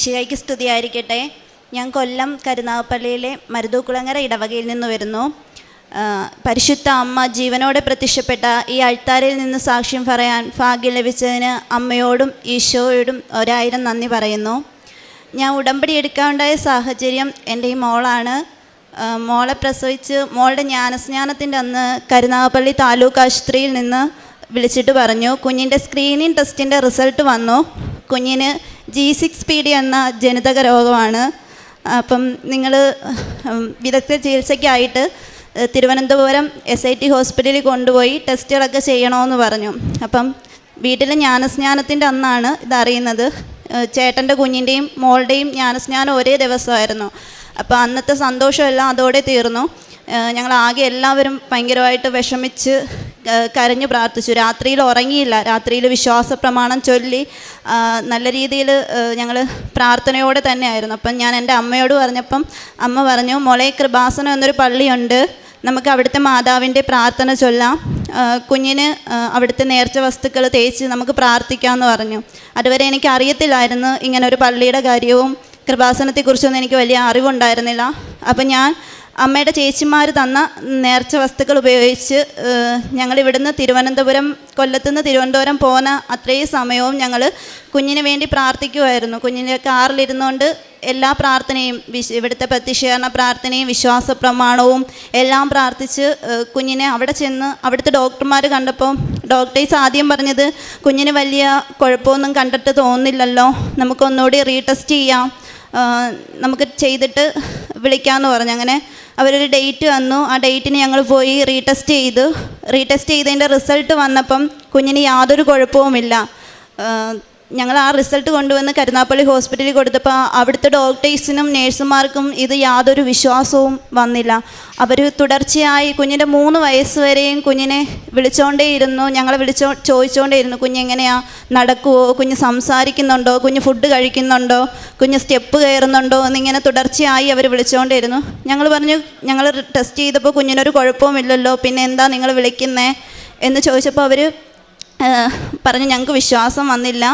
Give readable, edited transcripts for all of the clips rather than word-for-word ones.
മിശിഹായ്ക്ക് സ്തുതിയായിരിക്കട്ടെ. ഞാൻ കൊല്ലം കരുനാഗപ്പള്ളിയിലെ മരുതൂക്കുളങ്ങര ഇടവകയിൽ നിന്ന് വരുന്നു. പരിശുദ്ധ അമ്മ ജീവനോടെ പ്രത്യക്ഷപ്പെട്ട ഈ അൾത്താരയിൽ നിന്ന് സാക്ഷ്യം പറയാൻ ഭാഗ്യം ലഭിച്ചതിന് അമ്മയോടും ഈശോയോടും 1000 നന്ദി പറയുന്നു. ഞാൻ ഉടമ്പടി എടുക്കാനുണ്ടായ സാഹചര്യം എൻ്റെ ഈ മോളാണ്. മോളെ പ്രസവിച്ച് മോളുടെ ജ്ഞാനസ്നാനത്തിൻ്റെ അന്ന് കരുനാഗപ്പള്ളി താലൂക്ക് ആശുപത്രിയിൽ നിന്ന് വിളിച്ചിട്ട് പറഞ്ഞു, കുഞ്ഞിൻ്റെ സ്ക്രീനിങ് ടെസ്റ്റിൻ്റെ റിസൾട്ട് വന്നു. കുഞ്ഞിന് G6PD എന്ന ജനിതക രോഗമാണ്. അപ്പം നിങ്ങൾ വിദഗ്ധ ചികിത്സയ്ക്കായിട്ട് തിരുവനന്തപുരം SIT ഹോസ്പിറ്റലിൽ കൊണ്ടുപോയി ടെസ്റ്റുകളൊക്കെ ചെയ്യണമെന്ന് പറഞ്ഞു. അപ്പം വീട്ടിലെ ജ്ഞാനസ്നാനത്തിൻ്റെ അന്നാണ് ഇതറിയുന്നത്. ചേട്ടൻ്റെ കുഞ്ഞിൻ്റെയും മോളുടെയും ജ്ഞാനസ്നാനം ഒരേ ദിവസമായിരുന്നു. അപ്പോൾ അന്നത്തെ സന്തോഷമെല്ലാം അതോടെ തീർന്നു. ഞങ്ങളാകെ എല്ലാവരും ഭയങ്കരമായിട്ട് വിഷമിച്ച് കരഞ്ഞു പ്രാർത്ഥിച്ചു. രാത്രിയിൽ ഉറങ്ങിയില്ല. രാത്രിയിൽ വിശ്വാസ പ്രമാണം ചൊല്ലി നല്ല രീതിയിൽ ഞങ്ങൾ പ്രാർത്ഥനയോടെ തന്നെയായിരുന്നു. അപ്പം ഞാൻ എൻ്റെ അമ്മയോട് പറഞ്ഞപ്പം അമ്മ പറഞ്ഞു, മോളെ കൃപാസനം എന്നൊരു പള്ളിയുണ്ട്, നമുക്ക് അവിടുത്തെ മാതാവിൻ്റെ പ്രാർത്ഥന ചൊല്ലാം, കുഞ്ഞിന് അവിടുത്തെ നേർച്ച വസ്തുക്കൾ തേച്ച് നമുക്ക് പ്രാർത്ഥിക്കാമെന്ന് പറഞ്ഞു. അതുവരെ എനിക്ക് അറിയത്തില്ലായിരുന്നു ഇങ്ങനൊരു പള്ളിയുടെ കാര്യവും കൃപാസനത്തെക്കുറിച്ചൊന്നും എനിക്ക് വലിയ അറിവുണ്ടായിരുന്നില്ല. അപ്പം ഞാൻ അമ്മയുടെ ചേച്ചിമാർ തന്ന നേർച്ച വസ്തുക്കൾ ഉപയോഗിച്ച് ഞങ്ങളിവിടുന്ന് കൊല്ലത്തുനിന്ന് തിരുവനന്തപുരം പോകുന്ന അത്രയും സമയവും ഞങ്ങൾ കുഞ്ഞിന് വേണ്ടി പ്രാർത്ഥിക്കുമായിരുന്നു. കുഞ്ഞിൻ്റെ കാറിലിരുന്നുകൊണ്ട് എല്ലാ പ്രാർത്ഥനയും ഇവിടുത്തെ പ്രത്യക്ഷീകരണ പ്രാർത്ഥനയും വിശ്വാസ പ്രമാണവും എല്ലാം പ്രാർത്ഥിച്ച് കുഞ്ഞിനെ അവിടെ ചെന്ന് അവിടുത്തെ ഡോക്ടർമാർ കണ്ടപ്പോൾ ഡോക്ടേഴ്സ് ആദ്യം പറഞ്ഞത്, കുഞ്ഞിന് വലിയ കുഴപ്പമൊന്നും കണ്ടിട്ട് തോന്നുന്നില്ലല്ലോ, നമുക്കൊന്നുകൂടി റീടെസ്റ്റ് ചെയ്യാം, നമുക്ക് ചെയ്തിട്ട് വിളിക്കാമെന്ന് പറഞ്ഞു. അങ്ങനെ അവരൊരു ഡേറ്റ് വന്നു. ആ ഡേറ്റിന് ഞങ്ങൾ പോയി റീടെസ്റ്റ് ചെയ്തതിൻ്റെ റിസൾട്ട് വന്നപ്പം കുഞ്ഞിന് യാതൊരു കുഴപ്പവുമില്ല. ഞങ്ങൾ ആ റിസൾട്ട് കൊണ്ടുവന്ന് കരുനാഗപ്പള്ളി ഹോസ്പിറ്റലിൽ കൊടുത്തപ്പോൾ അവിടുത്തെ ഡോക്ടേഴ്സിനും നേഴ്സുമാർക്കും ഇത് യാതൊരു വിശ്വാസവും വന്നില്ല. അവർ തുടർച്ചയായി കുഞ്ഞിൻ്റെ 3 വയസ്സ് വരെയും കുഞ്ഞിനെ വിളിച്ചുകൊണ്ടേയിരുന്നു. ഞങ്ങളെ ചോദിച്ചുകൊണ്ടേയിരുന്നു, കുഞ്ഞെങ്ങനെയാണ്, നടക്കുമോ, കുഞ്ഞ് സംസാരിക്കുന്നുണ്ടോ, കുഞ്ഞ് ഫുഡ് കഴിക്കുന്നുണ്ടോ, കുഞ്ഞ് സ്റ്റെപ്പ് കയറുന്നുണ്ടോ എന്നിങ്ങനെ തുടർച്ചയായി അവർ വിളിച്ചുകൊണ്ടേയിരുന്നു. ഞങ്ങൾ പറഞ്ഞു, ഞങ്ങൾ ടെസ്റ്റ് ചെയ്തപ്പോൾ കുഞ്ഞിനൊരു കുഴപ്പവുമില്ലല്ലോ, പിന്നെ എന്താ നിങ്ങൾ വിളിക്കുന്നേ എന്ന് ചോദിച്ചപ്പോൾ അവർ പറഞ്ഞു, ഞങ്ങൾക്ക് വിശ്വാസം വന്നില്ല,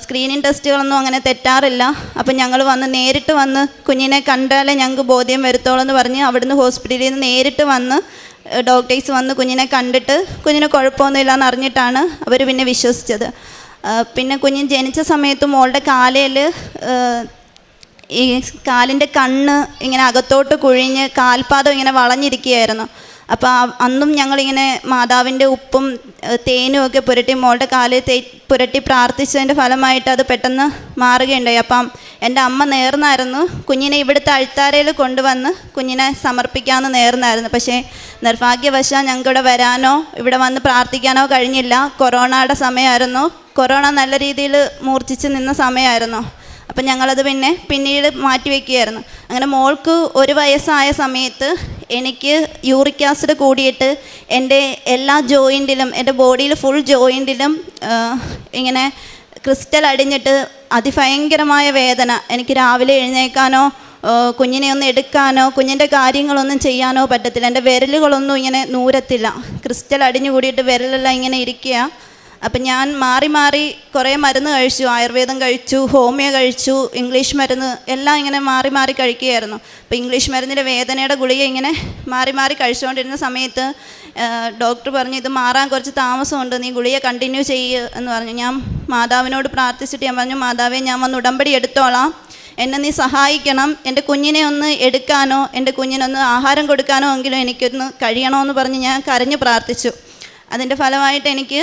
സ്ക്രീനിങ് ടെസ്റ്റുകളൊന്നും അങ്ങനെ തെറ്റാറില്ല, അപ്പം ഞങ്ങൾ നേരിട്ട് വന്ന് കുഞ്ഞിനെ കണ്ടാലേ ഞങ്ങൾക്ക് ബോധ്യം വരുത്തോളൂ എന്ന് പറഞ്ഞ് അവിടുന്ന് ഹോസ്പിറ്റലിൽ നിന്ന് നേരിട്ട് വന്ന് ഡോക്ടേഴ്സ് വന്ന് കുഞ്ഞിനെ കണ്ടിട്ട് കുഞ്ഞിന് കുഴപ്പമൊന്നുമില്ല എന്ന് അറിഞ്ഞിട്ടാണ് അവർ പിന്നെ വിശ്വസിച്ചത്. പിന്നെ കുഞ്ഞ് ജനിച്ച സമയത്ത് മോളുടെ കാലയിൽ ഈ കാലിൻ്റെ കണ്ണ് ഇങ്ങനെ അകത്തോട്ട് കുഴിഞ്ഞ് കാൽപാദം ഇങ്ങനെ വളഞ്ഞിരിക്കുകയായിരുന്നു. അപ്പോൾ അന്നും ഞങ്ങളിങ്ങനെ മാതാവിൻ്റെ ഉപ്പും തേനും ഒക്കെ പുരട്ടി മോളുടെ കാലിൽ പുരട്ടി പ്രാർത്ഥിച്ചതിൻ്റെ ഫലമായിട്ട് അത് പെട്ടെന്ന് മാറുകയുണ്ടായി. അപ്പം എൻ്റെ അമ്മ നേർന്നായിരുന്നു കുഞ്ഞിനെ ഇവിടുത്തെ അൾത്താരയിൽ കൊണ്ടുവന്ന് കുഞ്ഞിനെ സമർപ്പിക്കാമെന്ന് നേർന്നായിരുന്നു. പക്ഷേ നിർഭാഗ്യവശാൽ ഞങ്ങൾക്കിവിടെ വരാനോ ഇവിടെ വന്ന് പ്രാർത്ഥിക്കാനോ കഴിഞ്ഞില്ല. കൊറോണയുടെ സമയമായിരുന്നു. കൊറോണ നല്ല രീതിയിൽ മൂർച്ഛിച്ച് നിന്ന സമയമായിരുന്നു. അപ്പം ഞങ്ങളത് പിന്നീട് മാറ്റിവെക്കുകയായിരുന്നു. അങ്ങനെ മോൾക്ക് 1 വയസ്സായ സമയത്ത് എനിക്ക് യൂറിക് ആസിഡ് കൂടിയിട്ട് എൻ്റെ എല്ലാ ജോയിൻറ്റിലും, എൻ്റെ ബോഡിയിൽ ഫുൾ ജോയിൻറ്റിലും ഇങ്ങനെ ക്രിസ്റ്റൽ അടിഞ്ഞിട്ട് അതിഭയങ്കരമായ വേദന. എനിക്ക് രാവിലെ എഴുന്നേൽക്കാനോ കുഞ്ഞിനെ ഒന്ന് എടുക്കാനോ കുഞ്ഞിൻ്റെ കാര്യങ്ങളൊന്നും ചെയ്യാനോ പറ്റത്തില്ല. എൻ്റെ വിരലുകളൊന്നും ഇങ്ങനെ നൂരത്തില്ല. ക്രിസ്റ്റൽ അടിഞ്ഞു കൂടിയിട്ട് വിരലെല്ലാം ഇങ്ങനെ ഇരിക്കുക. അപ്പം ഞാൻ മാറി കുറേ മരുന്ന് കഴിച്ചു. ആയുർവേദം കഴിച്ചു, ഹോമിയോ കഴിച്ചു, ഇംഗ്ലീഷ് മരുന്ന് എല്ലാം ഇങ്ങനെ മാറി കഴിക്കുകയായിരുന്നു. അപ്പോൾ ഇംഗ്ലീഷ് മരുന്നിൻ്റെ വേദനയുടെ ഗുളിക ഇങ്ങനെ മാറി കഴിച്ചുകൊണ്ടിരുന്ന സമയത്ത് ഡോക്ടർ പറഞ്ഞു, ഇത് മാറാൻ കുറച്ച് താമസമുണ്ട്, നീ ഗുളിക കണ്ടിന്യൂ ചെയ്യുക എന്ന് പറഞ്ഞു. ഞാൻ മാതാവിനോട് പ്രാർത്ഥിച്ചിട്ട് ഞാൻ പറഞ്ഞു, മാതാവേ, ഞാൻ വന്ന് ഉടമ്പടി എടുത്തോളാം, എന്നെ നീ സഹായിക്കണം, എൻ്റെ കുഞ്ഞിനെ ഒന്ന് എടുക്കാനോ എൻ്റെ കുഞ്ഞിനൊന്ന് ആഹാരം കൊടുക്കാനോ എങ്കിലും എനിക്കൊന്ന് കഴിയണമെന്ന് പറഞ്ഞ് ഞാൻ കരഞ്ഞ് പ്രാർത്ഥിച്ചു. അതിൻ്റെ ഫലമായിട്ട് എനിക്ക്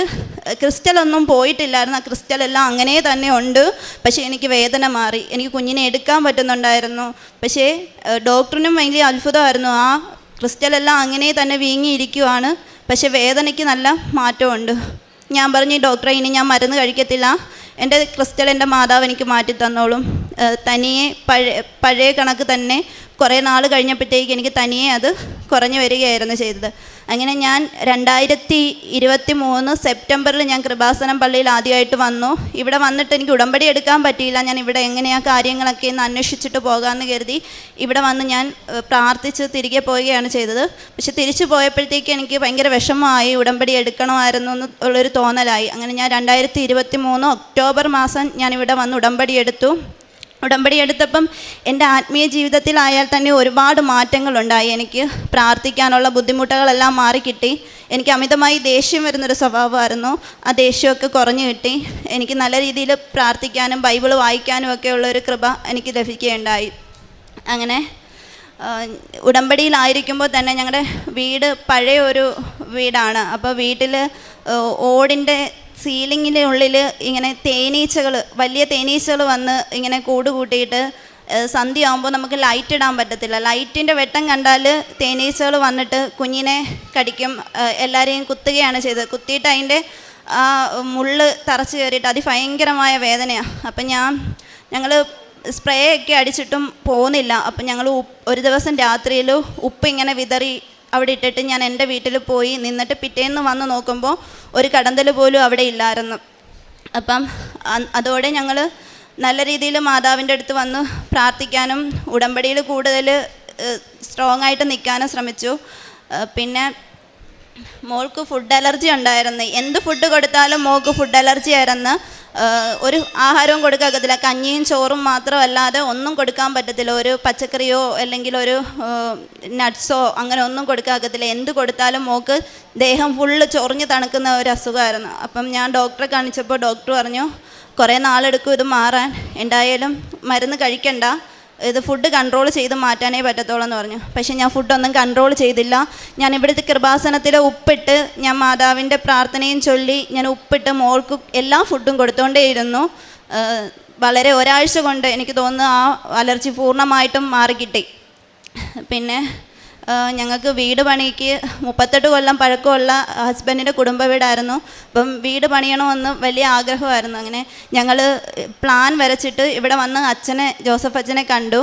ക്രിസ്റ്റലൊന്നും പോയിട്ടില്ലായിരുന്നു. ആ ക്രിസ്റ്റലെല്ലാം അങ്ങനെ തന്നെ ഉണ്ട്. പക്ഷേ എനിക്ക് വേദന മാറി, എനിക്ക് കുഞ്ഞിനെ എടുക്കാൻ പറ്റുന്നുണ്ടായിരുന്നു. പക്ഷേ ഡോക്ടറിനും വലിയ അത്ഭുതമായിരുന്നു. ആ ക്രിസ്റ്റലെല്ലാം അങ്ങനെ തന്നെ വീങ്ങിയിരിക്കുവാണ്, പക്ഷേ വേദനയ്ക്ക് നല്ല മാറ്റമുണ്ട്. ഞാൻ പറഞ്ഞു, ഡോക്ടറെ, ഇനി ഞാൻ മരുന്ന് കഴിക്കത്തില്ല, എൻ്റെ ക്രിസ്റ്റൽ എൻ്റെ മാതാവ് എനിക്ക് മാറ്റി തന്നോളും. തനിയെ പഴയ കണക്ക് തന്നെ കുറേ നാൾ കഴിഞ്ഞപ്പോഴത്തേക്ക് എനിക്ക് തനിയെ അത് കുറഞ്ഞു വരികയായിരുന്നു ചെയ്തത്. അങ്ങനെ ഞാൻ 2023 സെപ്റ്റംബറിൽ ഞാൻ കൃപാസനം പള്ളിയിൽ ആദ്യമായിട്ട് വന്നു. ഇവിടെ വന്നിട്ട് എനിക്ക് ഉടമ്പടി എടുക്കാൻ പറ്റിയില്ല. ഞാൻ ഇവിടെ എങ്ങനെയാണ് കാര്യങ്ങളൊക്കെ എന്ന് അന്വേഷിച്ചിട്ട് പോകാമെന്ന് കരുതി ഇവിടെ വന്ന് ഞാൻ പ്രാർത്ഥിച്ച് തിരികെ പോവുകയാണ് ചെയ്തത്. പക്ഷെ തിരിച്ചു പോയപ്പോഴത്തേക്ക് എനിക്ക് ഭയങ്കര വിഷമമായി, ഉടമ്പടി എടുക്കണമായിരുന്നു എന്നുള്ളൊരു തോന്നലായി. അങ്ങനെ ഞാൻ 2023 ഒക്ടോബർ മാസം ഞാൻ ഇവിടെ വന്ന് ഉടമ്പടി എടുത്തു. ഉടമ്പടി എടുത്തപ്പം എൻ്റെ ആത്മീയ ജീവിതത്തിലായാൽ തന്നെ ഒരുപാട് മാറ്റങ്ങളുണ്ടായി. എനിക്ക് പ്രാർത്ഥിക്കാനുള്ള ബുദ്ധിമുട്ടുകളെല്ലാം മാറിക്കിട്ടി. എനിക്ക് അമിതമായി ദേഷ്യം വരുന്നൊരു സ്വഭാവമായിരുന്നു. ആ ദേഷ്യമൊക്കെ കുറഞ്ഞു കിട്ടി. എനിക്ക് നല്ല രീതിയിൽ പ്രാർത്ഥിക്കാനും ബൈബിൾ വായിക്കാനും ഒക്കെ ഉള്ളൊരു കൃപ എനിക്ക് ലഭിക്കുകയുണ്ടായി. അങ്ങനെ ഉടമ്പടിയിലായിരിക്കുമ്പോൾ തന്നെ ഞങ്ങളുടെ വീട് പഴയ ഒരു വീടാണ്. അപ്പോൾ വീട്ടിൽ ഓടിൻ്റെ സീലിങ്ങിൻ്റെ ഉള്ളിൽ ഇങ്ങനെ തേനീച്ചകൾ, വലിയ തേനീച്ചകൾ വന്ന് ഇങ്ങനെ കൂട് കൂട്ടിയിട്ട് സന്ധ്യ ആകുമ്പോൾ നമുക്ക് ലൈറ്റ് ഇടാൻ പറ്റത്തില്ല. ലൈറ്റിൻ്റെ വെട്ടം കണ്ടാൽ തേനീച്ചകൾ വന്നിട്ട് കുഞ്ഞിനെ കടിക്കും, എല്ലാവരെയും കുത്തുകയാണ് ചെയ്തത്. കുത്തിയിട്ട് അതിൻ്റെ ആ മുള്ള് തറച്ച് കയറിയിട്ട് അതിഭയങ്കരമായ വേദനയാണ്. അപ്പം ഞങ്ങൾ സ്പ്രേ ഒക്കെ അടിച്ചിട്ടും പോകുന്നില്ല. അപ്പം ഞങ്ങൾ ഒരു ദിവസം രാത്രിയിൽ ഉപ്പ് ഇങ്ങനെ വിതറി അവിടെ ഇട്ടിട്ട് ഞാൻ എൻ്റെ വീട്ടിൽ പോയി നിന്നിട്ട് പിറ്റേന്ന് വന്ന് നോക്കുമ്പോൾ ഒരു കടന്തൽ പോലും അവിടെ ഇല്ലായിരുന്നു. അപ്പം അതോടെ ഞങ്ങൾ നല്ല രീതിയിൽ മാതാവിൻ്റെ അടുത്ത് വന്ന് പ്രാർത്ഥിക്കാനും ഉടമ്പടിയിൽ കൂടുതൽ സ്ട്രോങ് ആയിട്ട് നിൽക്കാനും ശ്രമിച്ചു. പിന്നെ മോൾക്ക് ഫുഡ് അലർജി ഉണ്ടായിരുന്നു. എന്ത് ഫുഡ് കൊടുത്താലും മോൾക്ക് ഫുഡ് അലർജി ആയിരുന്നു. ഒരു ആഹാരവും കൊടുക്കാക്കത്തില്ല. കഞ്ഞിയും ചോറും മാത്രമല്ലാതെ ഒന്നും കൊടുക്കാൻ പറ്റത്തില്ല. ഒരു പച്ചക്കറിയോ അല്ലെങ്കിൽ ഒരു നട്ട്സോ അങ്ങനെ ഒന്നും കൊടുക്കാക്കത്തില്ല. എന്ത് കൊടുത്താലും മോൾക്ക് ദേഹം ഫുള്ള് ചൊറിഞ്ഞ് തണുക്കുന്ന ഒരു അസുഖമായിരുന്നു. അപ്പം ഞാൻ ഡോക്ടറെ കാണിച്ചപ്പോൾ ഡോക്ടർ പറഞ്ഞു കുറേ നാളെടുക്കും ഇത് മാറാൻ, എന്തായാലും മരുന്ന് കഴിക്കണ്ട, ഇത് ഫുഡ് കൺട്രോൾ ചെയ്ത് മാറ്റാനേ പറ്റത്തുള്ളൂ എന്ന് പറഞ്ഞു. പക്ഷേ ഞാൻ ഫുഡൊന്നും കൺട്രോൾ ചെയ്തില്ല. ഞാൻ ഇവിടുത്തെ കൃപാസനത്തിൽ ഉപ്പിട്ട് ഞാൻ മാതാവിൻ്റെ പ്രാർത്ഥനയും ചൊല്ലി ഞാൻ ഉപ്പിട്ട് മോൾക്ക് എല്ലാ ഫുഡും കൊടുത്തുകൊണ്ടേയിരുന്നു. വളരെ ഒരാഴ്ച കൊണ്ട് എനിക്ക് തോന്നുന്നു ആ അലർജി പൂർണ്ണമായിട്ടും മാറിക്കിട്ടി. പിന്നെ ഞങ്ങൾക്ക് വീട് പണിക്ക് 38 കൊല്ലം പഴക്കമുള്ള ഹസ്ബൻഡിൻ്റെ കുടുംബ വീടായിരുന്നു. അപ്പം വീട് പണിയണമെന്ന് വലിയ ആഗ്രഹമായിരുന്നു. അങ്ങനെ ഞങ്ങൾ പ്ലാൻ വരച്ചിട്ട് ഇവിടെ വന്ന് ജോസഫ് അച്ഛനെ കണ്ടു.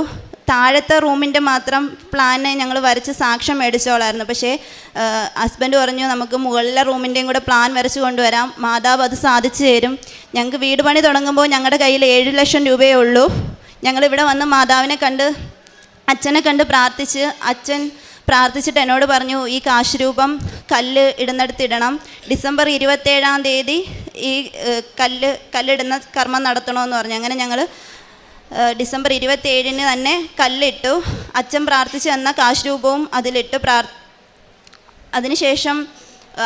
താഴത്തെ റൂമിൻ്റെ മാത്രം പ്ലാന് ഞങ്ങൾ വരച്ച് സാക്ഷ്യം മേടിച്ചോളായിരുന്നു. പക്ഷേ ഹസ്ബൻഡ് പറഞ്ഞു നമുക്ക് മുകളിലെ റൂമിൻ്റെയും കൂടെ പ്ലാൻ വരച്ച് കൊണ്ടുവരാം, മാതാവ് അത് സാധിച്ചു തരും. ഞങ്ങൾക്ക് വീട് പണി തുടങ്ങുമ്പോൾ ഞങ്ങളുടെ കയ്യിൽ 7 ലക്ഷം രൂപയേ ഉള്ളൂ. ഞങ്ങളിവിടെ വന്ന് മാതാവിനെ കണ്ട് അച്ഛനെ കണ്ട് പ്രാർത്ഥിച്ച് അച്ഛൻ പ്രാർത്ഥിച്ചിട്ട് എന്നോട് പറഞ്ഞു ഈ കാശ് രൂപം കല്ല് ഇടുന്നിടത്തിടണം, ഡിസംബർ 27-ാം തീയതി ഈ കല്ലിടുന്ന കർമ്മം നടത്തണമെന്ന് പറഞ്ഞു. അങ്ങനെ ഞങ്ങൾ ഡിസംബർ 27-ന് തന്നെ കല്ലിട്ടു. അച്ഛൻ പ്രാർത്ഥിച്ച് തന്ന കാശ് രൂപവും അതിലിട്ട് അതിനുശേഷം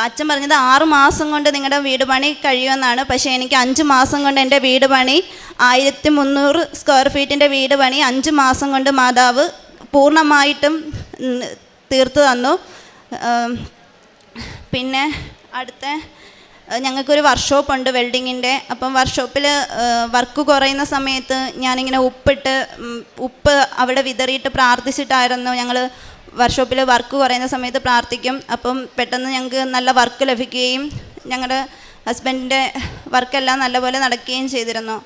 അച്ഛൻ പറഞ്ഞത് 6 മാസം കൊണ്ട് നിങ്ങളുടെ വീട് പണി കഴിയുമെന്നാണ്. പക്ഷേ എനിക്ക് 5 മാസം കൊണ്ട് എൻ്റെ വീട് പണി 1300 സ്ക്വയർ ഫീറ്റിൻ്റെ വീട് പണി 5 മാസം കൊണ്ട് മാതാവ് പൂർണ്ണമായിട്ടും തീർത്തു തന്നു. പിന്നെ ഞങ്ങൾക്കൊരു വർക്ക്ഷോപ്പുണ്ട് വെൽഡിങ്ങിൻ്റെ. അപ്പം വർക്ക്ഷോപ്പിൽ വർക്ക് കുറയുന്ന സമയത്ത് ഞാനിങ്ങനെ ഉപ്പ് അവിടെ വിതറിയിട്ട് പ്രാർത്ഥിച്ചിട്ടായിരുന്നു. ഞങ്ങൾ വർക്ക്ഷോപ്പിൽ വർക്ക് കുറയുന്ന സമയത്ത് പ്രാർത്ഥിക്കും. അപ്പം പെട്ടെന്ന് ഞങ്ങൾക്ക് നല്ല വർക്ക് ലഭിക്കുകയും ഞങ്ങളുടെ ഹസ്ബൻഡിൻ്റെ വർക്കെല്ലാം നല്ലപോലെ നടക്കുകയും ചെയ്തിരുന്നു.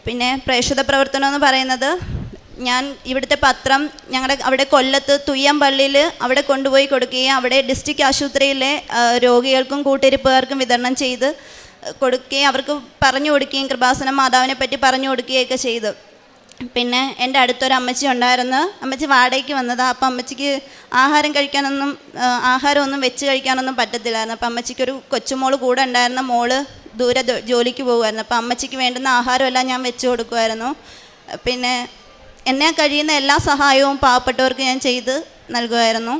പിന്നെ പ്രേക്ഷിത പ്രവർത്തനം എന്ന് പറയുന്നത് ഞാൻ ഇവിടുത്തെ പത്രം അവിടെ കൊല്ലത്ത് തുയ്യം പള്ളിയിൽ അവിടെ കൊണ്ടുപോയി കൊടുക്കുകയും അവിടെ ഡിസ്ട്രിക്ട് ആശുപത്രിയിലെ രോഗികൾക്കും കൂട്ടിരിപ്പുകാർക്കും വിതരണം ചെയ്ത് കൊടുക്കുകയും അവർക്ക് പറഞ്ഞു കൊടുക്കുകയും കൃപാസനം മാതാവിനെ പറ്റി പറഞ്ഞു കൊടുക്കുകയൊക്കെ ചെയ്തു. പിന്നെ എൻ്റെ അടുത്തൊരു അമ്മച്ചി ഉണ്ടായിരുന്നു. അമ്മച്ചി വാടകയ്ക്ക് വന്നതാണ്. അപ്പം അമ്മച്ചിക്ക് ആഹാരമൊന്നും വെച്ച് കഴിക്കാനൊന്നും പറ്റത്തില്ലായിരുന്നു. അപ്പം അമ്മച്ചിക്കൊരു കൊച്ചുമോൾ കൂടെ ഉണ്ടായിരുന്ന മോള് ദൂരെ ജോലിക്ക് പോകുമായിരുന്നു. അപ്പം അമ്മച്ചിക്ക് വേണ്ടുന്ന ആഹാരമെല്ലാം ഞാൻ വെച്ച് കൊടുക്കുമായിരുന്നു. പിന്നെ എന്നെ കഴിയുന്ന എല്ലാ സഹായവും പാവപ്പെട്ടവർക്ക് ഞാൻ ചെയ്ത് നൽകുമായിരുന്നു.